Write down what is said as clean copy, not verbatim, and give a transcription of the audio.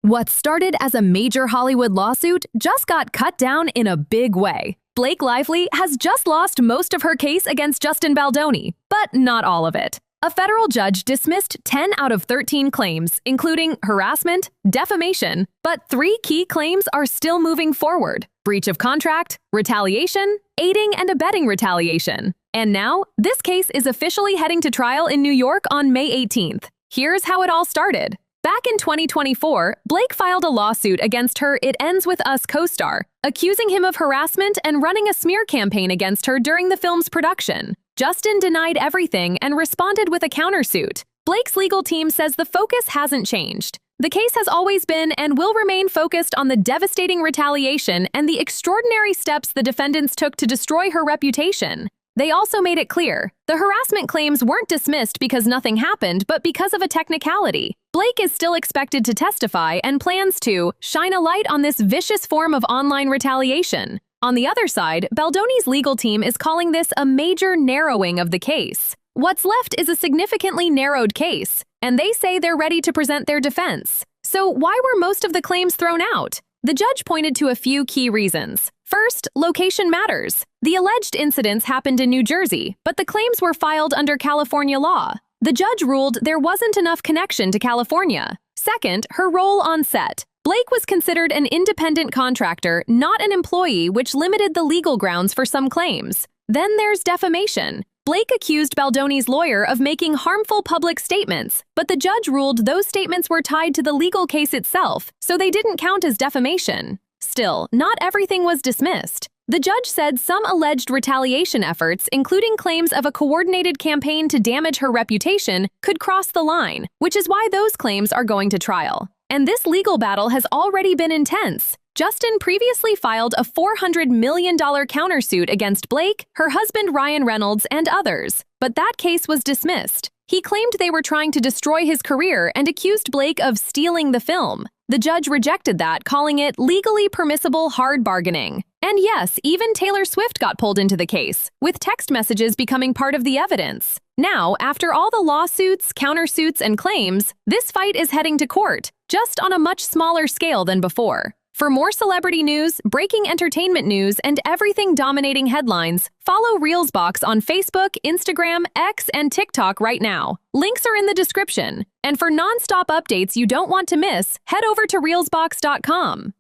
What started as a major Hollywood lawsuit just got cut down in a big way. Blake Lively has just lost most of her case against Justin Baldoni, but not all of it. A federal judge dismissed 10 out of 13 claims, including harassment, defamation, but 3 key claims are still moving forward: breach of contract, retaliation, aiding and abetting retaliation. And now, this case is officially heading to trial in New York on May 18th. Here's how it all started. Back in 2024, Blake filed a lawsuit against her It Ends With Us co-star, accusing him of harassment and running a smear campaign against her during the film's production. Justin denied everything and responded with a countersuit. Blake's legal team says the focus hasn't changed. The case has always been and will remain focused on the devastating retaliation and the extraordinary steps the defendants took to destroy her reputation. They also made it clear the harassment claims weren't dismissed because nothing happened, but because of a technicality. Blake is still expected to testify and plans to shine a light on this vicious form of online retaliation. On the other side, Baldoni's legal team is calling this a major narrowing of the case. What's left is a significantly narrowed case, and they say they're ready to present their defense. So why were most of the claims thrown out? The judge pointed to a few key reasons. First, location matters. The alleged incidents happened in New Jersey, but the claims were filed under California law. The judge ruled there wasn't enough connection to California. Second, her role on set. Blake was considered an independent contractor, not an employee, which limited the legal grounds for some claims. Then there's defamation. Blake accused Baldoni's lawyer of making harmful public statements, but the judge ruled those statements were tied to the legal case itself, so they didn't count as defamation. Still, not everything was dismissed. The judge said some alleged retaliation efforts, including claims of a coordinated campaign to damage her reputation, could cross the line, which is why those claims are going to trial. And this legal battle has already been intense. Justin previously filed a $400 million countersuit against Blake, her husband Ryan Reynolds, and others, but that case was dismissed. He claimed they were trying to destroy his career and accused Blake of stealing the film. The judge rejected that, calling it legally permissible hard bargaining. And yes, even Taylor Swift got pulled into the case, with text messages becoming part of the evidence. Now, after all the lawsuits, countersuits, and claims, this fight is heading to court, just on a much smaller scale than before. For more celebrity news, breaking entertainment news, and everything dominating headlines, follow ReelsBox on Facebook, Instagram, X, and TikTok right now. Links are in the description. And for non-stop updates you don't want to miss, head over to ReelsBox.com.